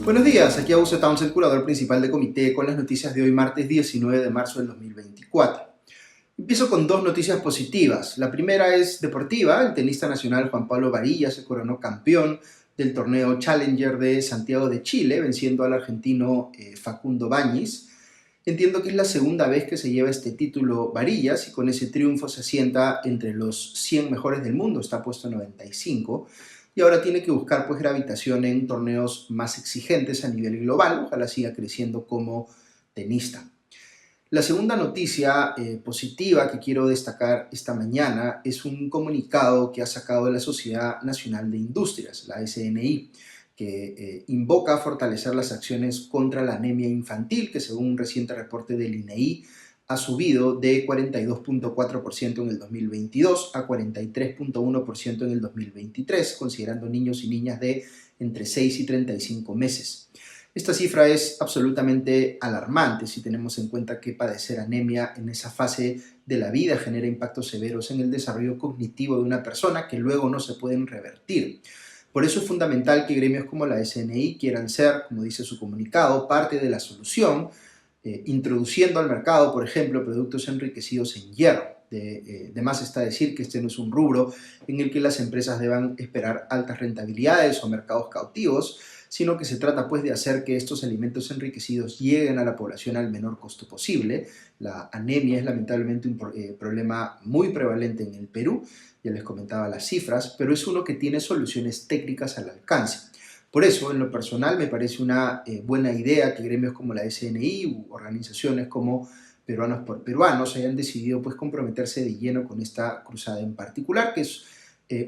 Buenos días, aquí Augusto Townsend, curador principal de Comité, con las noticias de hoy, martes 19 de marzo del 2024. Empiezo con dos noticias positivas. La primera es deportiva. El tenista nacional Juan Pablo Varillas se coronó campeón del torneo Challenger de Santiago de Chile, venciendo al argentino Facundo Bagnis. Entiendo que es la segunda vez que se lleva este título Varillas y con ese triunfo se asienta entre los 100 mejores del mundo, está puesto 95 y ahora tiene que buscar pues gravitación en torneos más exigentes a nivel global, ojalá siga creciendo como tenista. La segunda noticia positiva que quiero destacar esta mañana es un comunicado que ha sacado la Sociedad Nacional de Industrias, la SNI, que invoca a fortalecer las acciones contra la anemia infantil, que según un reciente reporte del INEI ha subido de 42.4% en el 2022 a 43.1% en el 2023, considerando niños y niñas de entre 6 y 35 meses. Esta cifra es absolutamente alarmante si tenemos en cuenta que padecer anemia en esa fase de la vida genera impactos severos en el desarrollo cognitivo de una persona que luego no se pueden revertir. Por eso es fundamental que gremios como la SNI quieran ser, como dice su comunicado, parte de la solución, introduciendo al mercado, por ejemplo, productos enriquecidos en hierro. De más está decir que este no es un rubro en el que las empresas deban esperar altas rentabilidades o mercados cautivos, sino que se trata pues de hacer que estos alimentos enriquecidos lleguen a la población al menor costo posible. La anemia es lamentablemente un problema muy prevalente en el Perú, ya les comentaba las cifras, pero es uno que tiene soluciones técnicas al alcance. Por eso, en lo personal, me parece una buena idea que gremios como la SNI u organizaciones como Peruanos por Peruanos hayan decidido pues comprometerse de lleno con esta cruzada en particular, que es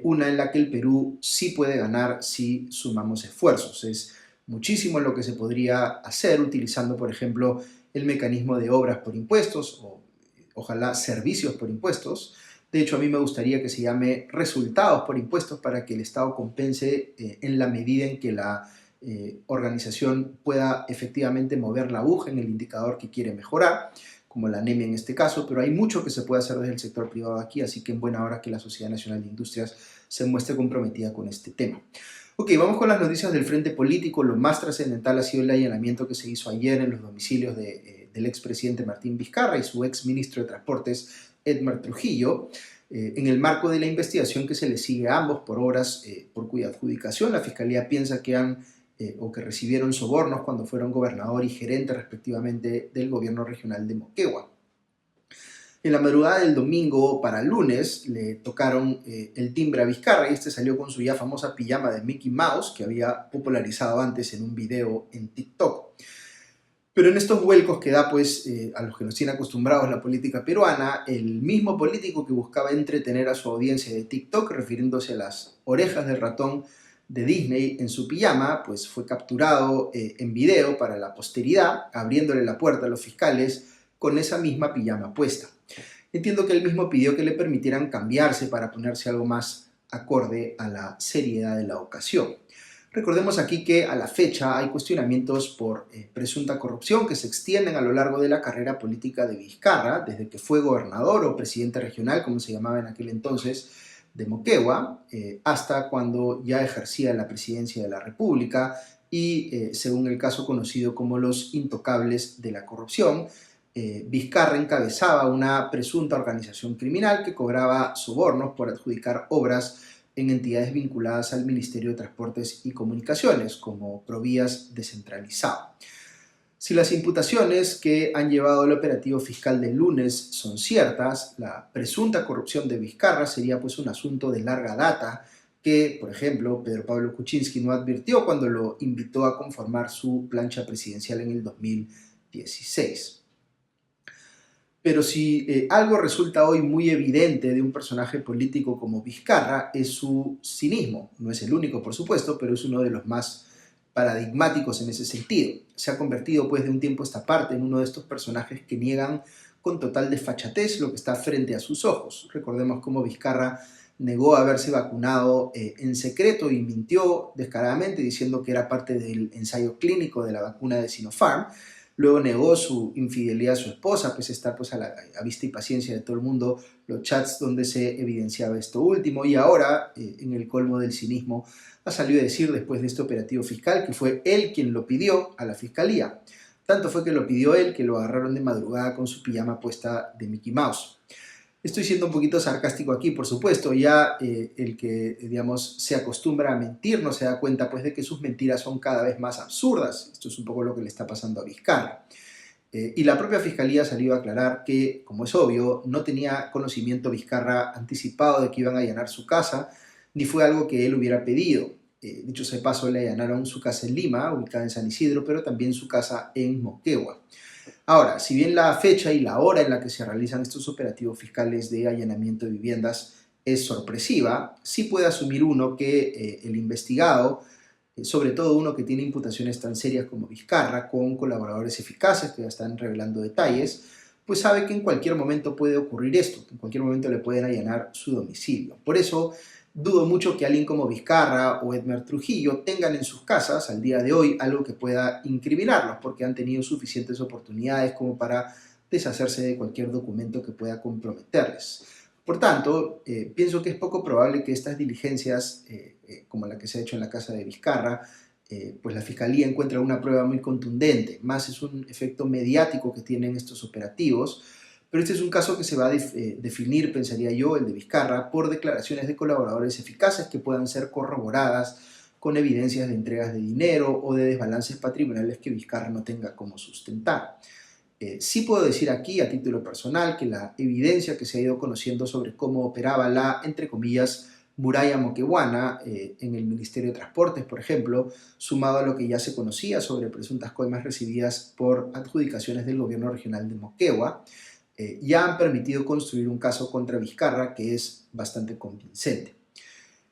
una en la que el Perú sí puede ganar si sumamos esfuerzos. Es muchísimo lo que se podría hacer utilizando, por ejemplo, el mecanismo de obras por impuestos o ojalá servicios por impuestos. De hecho, a mí me gustaría que se llame resultados por impuestos para que el Estado compense en la medida en que la organización pueda efectivamente mover la aguja en el indicador que quiere mejorar, como la anemia en este caso, pero hay mucho que se puede hacer desde el sector privado aquí, así que en buena hora que la Sociedad Nacional de Industrias se muestre comprometida con este tema. Ok, vamos con las noticias del frente político. Lo más trascendental ha sido el allanamiento que se hizo ayer en los domicilios del expresidente Martín Vizcarra y su exministro de Transportes, Edmar Trujillo, en el marco de la investigación que se le sigue a ambos por obras por cuya adjudicación la Fiscalía piensa que o que recibieron sobornos cuando fueron gobernador y gerente respectivamente del gobierno regional de Moquegua. En la madrugada del domingo para lunes le tocaron el timbre a Vizcarra y este salió con su ya famosa pijama de Mickey Mouse que había popularizado antes en un video en TikTok. Pero en estos vuelcos que da pues a los que nos tiene acostumbrados la política peruana, el mismo político que buscaba entretener a su audiencia de TikTok refiriéndose a las orejas del ratón de Disney en su pijama, pues fue capturado en video para la posteridad, abriéndole la puerta a los fiscales con esa misma pijama puesta. Entiendo que él mismo pidió que le permitieran cambiarse para ponerse algo más acorde a la seriedad de la ocasión. Recordemos aquí que a la fecha hay cuestionamientos por presunta corrupción que se extienden a lo largo de la carrera política de Vizcarra, desde que fue gobernador o presidente regional, como se llamaba en aquel entonces, de Moquegua, hasta cuando ya ejercía la presidencia de la República y, según el caso conocido como los intocables de la corrupción, Vizcarra encabezaba una presunta organización criminal que cobraba sobornos por adjudicar obras en entidades vinculadas al Ministerio de Transportes y Comunicaciones, como Provías descentralizado. Si las imputaciones que han llevado al operativo fiscal del lunes son ciertas, la presunta corrupción de Vizcarra sería pues un asunto de larga data que, por ejemplo, Pedro Pablo Kuczynski no advirtió cuando lo invitó a conformar su plancha presidencial en el 2016. Pero si algo resulta hoy muy evidente de un personaje político como Vizcarra es su cinismo. No es el único, por supuesto, pero es uno de los más paradigmáticos en ese sentido. Se ha convertido pues de un tiempo a esta parte en uno de estos personajes que niegan con total desfachatez lo que está frente a sus ojos. Recordemos cómo Vizcarra negó haberse vacunado en secreto y mintió descaradamente diciendo que era parte del ensayo clínico de la vacuna de Sinopharm. Luego negó su infidelidad a su esposa, pues estar pues, a vista y paciencia de todo el mundo los chats donde se evidenciaba esto último. Y ahora, en el colmo del cinismo, ha salido a decir después de este operativo fiscal que fue él quien lo pidió a la fiscalía. Tanto fue que lo pidió él que lo agarraron de madrugada con su pijama puesta de Mickey Mouse. Estoy siendo un poquito sarcástico aquí, por supuesto. Ya el que, digamos, se acostumbra a mentir no se da cuenta pues de que sus mentiras son cada vez más absurdas. Esto es un poco lo que le está pasando a Vizcarra. Y la propia fiscalía ha salido a aclarar que, como es obvio, no tenía conocimiento Vizcarra anticipado de que iban a allanar su casa, ni fue algo que él hubiera pedido. Dicho sea de paso, le allanaron su casa en Lima, ubicada en San Isidro, pero también su casa en Moquegua. Ahora, si bien la fecha y la hora en la que se realizan estos operativos fiscales de allanamiento de viviendas es sorpresiva, sí puede asumir uno que el investigado, sobre todo uno que tiene imputaciones tan serias como Vizcarra, con colaboradores eficaces que ya están revelando detalles, pues sabe que en cualquier momento puede ocurrir esto, que en cualquier momento le pueden allanar su domicilio. Por eso, dudo mucho que alguien como Vizcarra o Edmer Trujillo tengan en sus casas al día de hoy algo que pueda incriminarlos, porque han tenido suficientes oportunidades como para deshacerse de cualquier documento que pueda comprometerles. Por tanto, pienso que es poco probable que estas diligencias, como la que se ha hecho en la casa de Vizcarra, pues la Fiscalía encuentra una prueba muy contundente. Más es un efecto mediático que tienen estos operativos, pero este es un caso que se va a definir, pensaría yo, el de Vizcarra, por declaraciones de colaboradores eficaces que puedan ser corroboradas con evidencias de entregas de dinero o de desbalances patrimoniales que Vizcarra no tenga como sustentar. Sí puedo decir aquí, a título personal, que la evidencia que se ha ido conociendo sobre cómo operaba la, entre comillas, muralla moqueguana en el Ministerio de Transportes, por ejemplo, sumado a lo que ya se conocía sobre presuntas coimas recibidas por adjudicaciones del gobierno regional de Moquegua, ya han permitido construir un caso contra Vizcarra que es bastante convincente.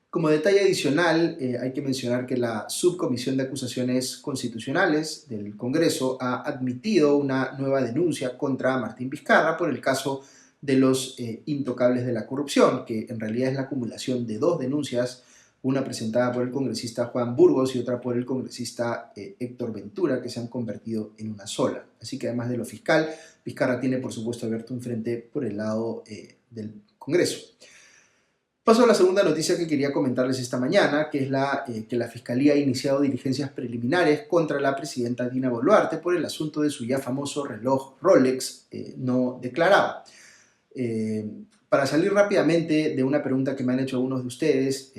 Como detalle adicional, hay que mencionar que la Subcomisión de Acusaciones Constitucionales del Congreso ha admitido una nueva denuncia contra Martín Vizcarra por el caso de los intocables de la corrupción, que en realidad es la acumulación de dos denuncias, una presentada por el congresista Juan Burgos y otra por el congresista Héctor Ventura, que se han convertido en una sola. Así que además de lo fiscal, Vizcarra tiene por supuesto abierto un frente por el lado del Congreso. Paso a la segunda noticia que quería comentarles esta mañana, que es que la Fiscalía ha iniciado diligencias preliminares contra la presidenta Dina Boluarte por el asunto de su ya famoso reloj Rolex no declarado. Para salir rápidamente de una pregunta que me han hecho algunos de ustedes,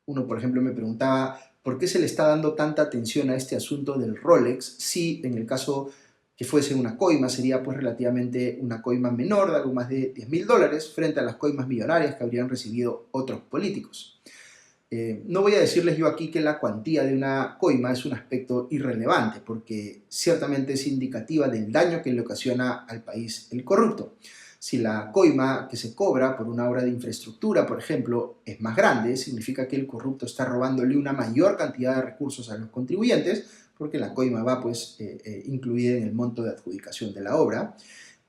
uno por ejemplo me preguntaba por qué se le está dando tanta atención a este asunto del Rolex si en el caso que fuese una coima sería pues relativamente una coima menor de algo más de $10.000 frente a las coimas millonarias que habrían recibido otros políticos. No voy a decirles yo aquí que la cuantía de una coima es un aspecto irrelevante, porque ciertamente es indicativa del daño que le ocasiona al país el corrupto. Si la coima que se cobra por una obra de infraestructura, por ejemplo, es más grande, significa que el corrupto está robándole una mayor cantidad de recursos a los contribuyentes, porque la coima va pues incluida en el monto de adjudicación de la obra,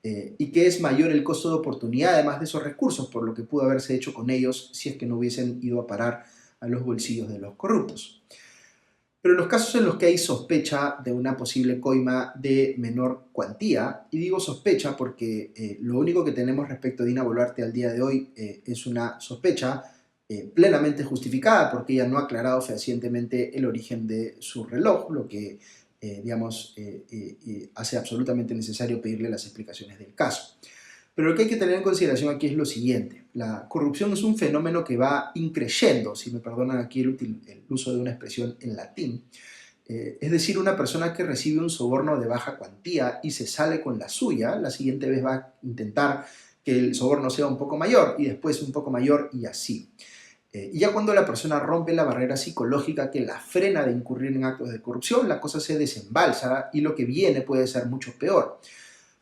y que es mayor el costo de oportunidad además de esos recursos, por lo que pudo haberse hecho con ellos si es que no hubiesen ido a parar a los bolsillos de los corruptos. Pero en los casos en los que hay sospecha de una posible coima de menor cuantía, y digo sospecha porque lo único que tenemos respecto a Dina Boluarte al día de hoy es una sospecha plenamente justificada porque ella no ha aclarado fehacientemente el origen de su reloj, lo que hace absolutamente necesario pedirle las explicaciones del caso. Pero lo que hay que tener en consideración aquí es lo siguiente. La corrupción es un fenómeno que va increyendo, si me perdonan aquí el uso de una expresión en latín. Es decir, una persona que recibe un soborno de baja cuantía y se sale con la suya, la siguiente vez va a intentar que el soborno sea un poco mayor y después un poco mayor y así. Y ya cuando la persona rompe la barrera psicológica que la frena de incurrir en actos de corrupción, la cosa se desembalsa y lo que viene puede ser mucho peor.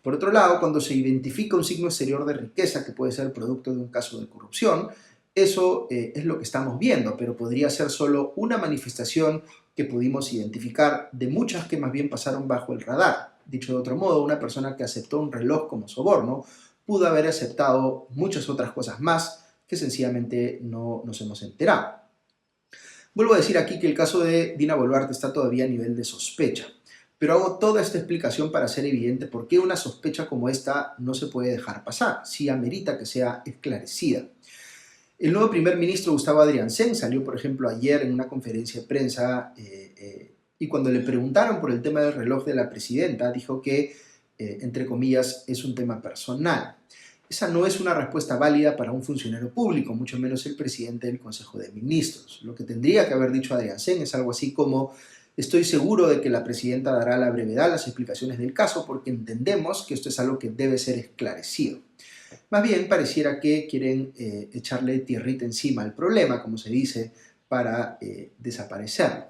Por otro lado, cuando se identifica un signo exterior de riqueza que puede ser producto de un caso de corrupción, eso es lo que estamos viendo, pero podría ser solo una manifestación que pudimos identificar de muchas que más bien pasaron bajo el radar. Dicho de otro modo, una persona que aceptó un reloj como soborno pudo haber aceptado muchas otras cosas más que sencillamente no nos hemos enterado. Vuelvo a decir aquí que el caso de Dina Boluarte está todavía a nivel de sospecha, Pero hago toda esta explicación para hacer evidente por qué una sospecha como esta no se puede dejar pasar, si amerita que sea esclarecida. El nuevo primer ministro Gustavo Adrianzen salió, por ejemplo, ayer en una conferencia de prensa y cuando le preguntaron por el tema del reloj de la presidenta, dijo que, entre comillas, es un tema personal. Esa no es una respuesta válida para un funcionario público, mucho menos el presidente del Consejo de Ministros. Lo que tendría que haber dicho Adrianzen es algo así como: estoy seguro de que la presidenta dará a la brevedad las explicaciones del caso porque entendemos que esto es algo que debe ser esclarecido. Más bien pareciera que quieren echarle tierrita encima al problema, como se dice, para desaparecerlo.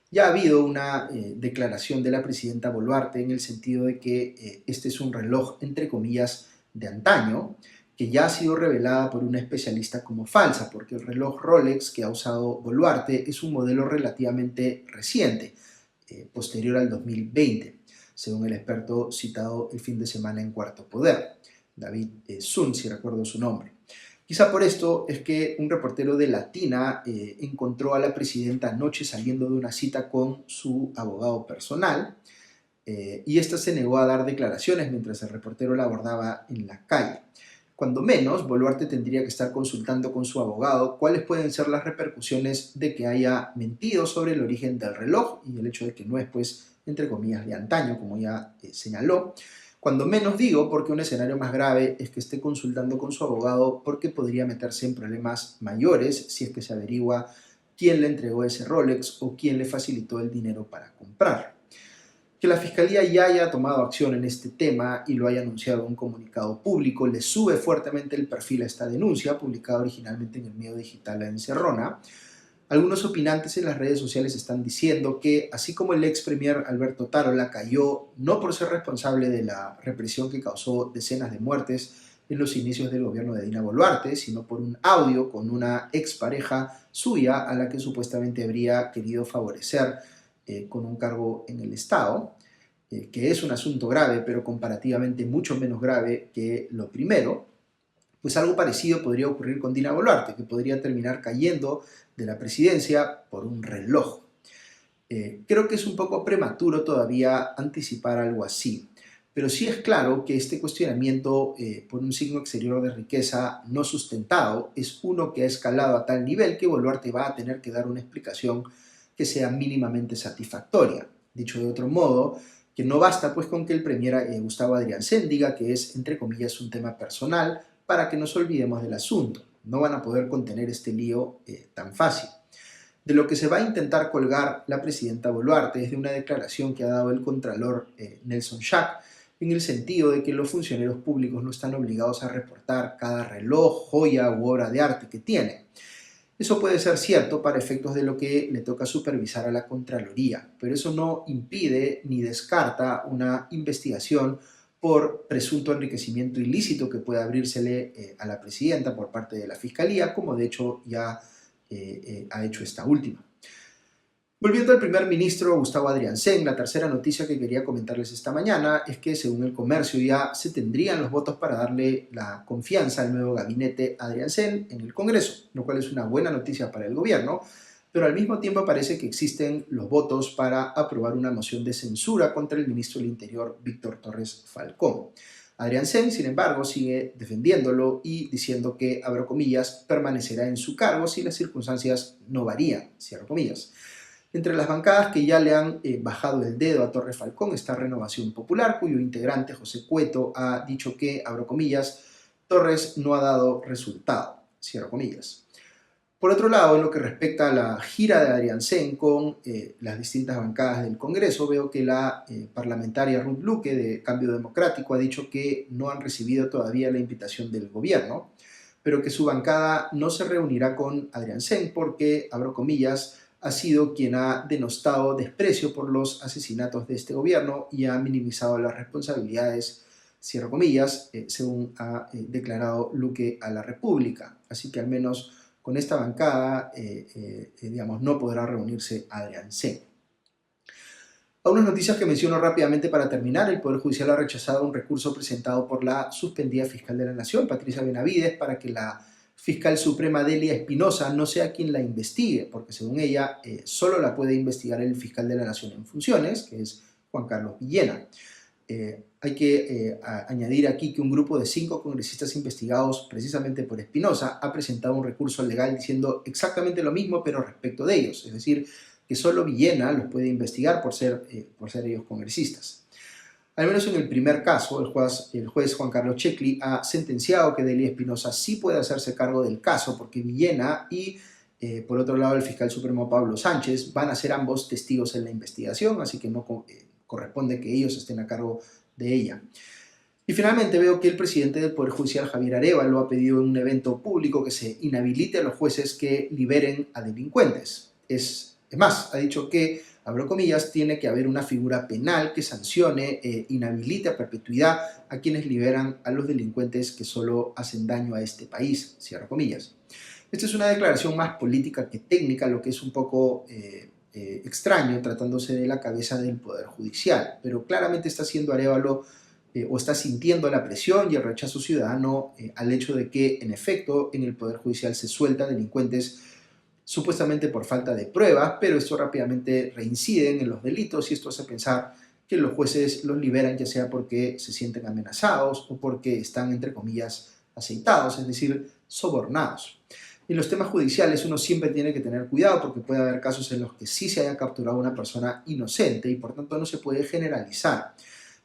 Ya ha habido una declaración de la presidenta Boluarte en el sentido de que este es un reloj, entre comillas, de antaño, que ya ha sido revelada por una especialista como falsa, porque el reloj Rolex que ha usado Boluarte es un modelo relativamente reciente, posterior al 2020, según el experto citado el fin de semana en Cuarto Poder, David Sun, si recuerdo su nombre. Quizá por esto es que un reportero de Latina encontró a la presidenta anoche saliendo de una cita con su abogado personal y ésta se negó a dar declaraciones mientras el reportero la abordaba en la calle. Cuando menos, Boluarte tendría que estar consultando con su abogado cuáles pueden ser las repercusiones de que haya mentido sobre el origen del reloj y el hecho de que no es, pues, entre comillas, de antaño, como ya señaló. Cuando menos digo, porque un escenario más grave es que esté consultando con su abogado porque podría meterse en problemas mayores si es que se averigua quién le entregó ese Rolex o quién le facilitó el dinero para comprarlo. Que la Fiscalía ya haya tomado acción en este tema y lo haya anunciado en un comunicado público le sube fuertemente el perfil a esta denuncia, publicada originalmente en el medio digital La Encerrona. Algunos opinantes en las redes sociales están diciendo que, así como el ex premier Alberto Tarola cayó no por ser responsable de la represión que causó decenas de muertes en los inicios del gobierno de Dina Boluarte, sino por un audio con una expareja suya a la que supuestamente habría querido favorecer con un cargo en el Estado, que es un asunto grave, pero comparativamente mucho menos grave que lo primero, pues algo parecido podría ocurrir con Dina Boluarte, que podría terminar cayendo de la presidencia por un reloj. Creo que es un poco prematuro todavía anticipar algo así, pero sí es claro que este cuestionamiento por un signo exterior de riqueza no sustentado es uno que ha escalado a tal nivel que Boluarte va a tener que dar una explicación que sea mínimamente satisfactoria. Dicho de otro modo, que no basta pues con que el premier Gustavo Adrianzen diga que es, entre comillas, un tema personal para que nos olvidemos del asunto. No van a poder contener este lío tan fácil. De lo que se va a intentar colgar la presidenta Boluarte es de una declaración que ha dado el contralor Nelson Schack, en el sentido de que los funcionarios públicos no están obligados a reportar cada reloj, joya u obra de arte que tienen. Eso puede ser cierto para efectos de lo que le toca supervisar a la Contraloría, pero eso no impide ni descarta una investigación por presunto enriquecimiento ilícito que pueda abrírsele a la presidenta por parte de la Fiscalía, como de hecho ya ha hecho esta última. Volviendo al primer ministro Gustavo Adrianzen, la tercera noticia que quería comentarles esta mañana es que según el Comercio ya se tendrían los votos para darle la confianza al nuevo gabinete Adrianzen en el Congreso, lo cual es una buena noticia para el gobierno, pero al mismo tiempo parece que existen los votos para aprobar una moción de censura contra el ministro del Interior Víctor Torres Falcón. Adrianzen, sin embargo, sigue defendiéndolo y diciendo que, abro comillas, permanecerá en su cargo si las circunstancias no varían, cierro comillas. Entre las bancadas que ya le han bajado el dedo a Torres Falcón está Renovación Popular, cuyo integrante José Cueto ha dicho que, abro comillas, Torres no ha dado resultado, cierro comillas. Por otro lado, en lo que respecta a la gira de Adrianzen con las distintas bancadas del Congreso, veo que la parlamentaria Ruth Luque de Cambio Democrático ha dicho que no han recibido todavía la invitación del gobierno, pero que su bancada no se reunirá con Adrianzen porque, abro comillas, ha sido quien ha denostado desprecio por los asesinatos de este gobierno y ha minimizado las responsabilidades, cierro comillas, según ha declarado Luque a la República. Así que al menos con esta bancada, digamos, no podrá reunirse Adrianzen. A unas noticias que menciono rápidamente para terminar: el Poder Judicial ha rechazado un recurso presentado por la suspendida fiscal de la Nación, Patricia Benavides, para que la fiscal suprema Delia Espinosa no sea quien la investigue, porque según ella solo la puede investigar el fiscal de la Nación en funciones, que es Juan Carlos Villena. Hay que añadir aquí que un grupo de 5 congresistas investigados precisamente por Espinosa ha presentado un recurso legal diciendo exactamente lo mismo, pero respecto de ellos, es decir, que solo Villena los puede investigar por ser ellos congresistas. Al menos en el primer caso, el juez Juan Carlos Checli ha sentenciado que Delia Espinosa sí puede hacerse cargo del caso porque Villena y, por otro lado, el fiscal supremo Pablo Sánchez van a ser ambos testigos en la investigación, así que no corresponde que ellos estén a cargo de ella. Y finalmente veo que el presidente del Poder Judicial, Javier Arévalo, ha pedido en un evento público que se inhabilite a los jueces que liberen a delincuentes. Es más, ha dicho que, abro comillas, tiene que haber una figura penal que sancione e inhabilite a perpetuidad a quienes liberan a los delincuentes que solo hacen daño a este país, cierro comillas. Esta es una declaración más política que técnica, lo que es un poco extraño tratándose de la cabeza del Poder Judicial, pero claramente está haciendo Arévalo o está sintiendo la presión y el rechazo ciudadano al hecho de que, en efecto, en el Poder Judicial se sueltan delincuentes supuestamente por falta de pruebas, pero esto rápidamente reinciden en los delitos y esto hace pensar que los jueces los liberan ya sea porque se sienten amenazados o porque están, entre comillas, aceitados, es decir, sobornados. En los temas judiciales uno siempre tiene que tener cuidado porque puede haber casos en los que sí se haya capturado a una persona inocente y por tanto no se puede generalizar.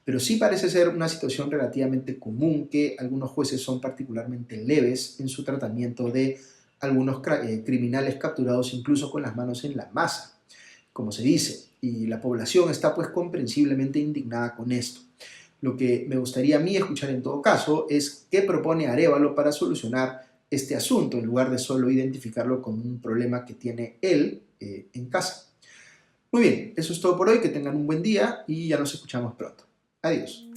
Pero sí parece ser una situación relativamente común que algunos jueces son particularmente leves en su tratamiento de algunos criminales capturados incluso con las manos en la masa, como se dice, y la población está pues comprensiblemente indignada con esto. Lo que me gustaría a mí escuchar en todo caso es qué propone Arévalo para solucionar este asunto, en lugar de solo identificarlo como un problema que tiene él en casa. Muy bien, eso es todo por hoy, que tengan un buen día y ya nos escuchamos pronto. Adiós.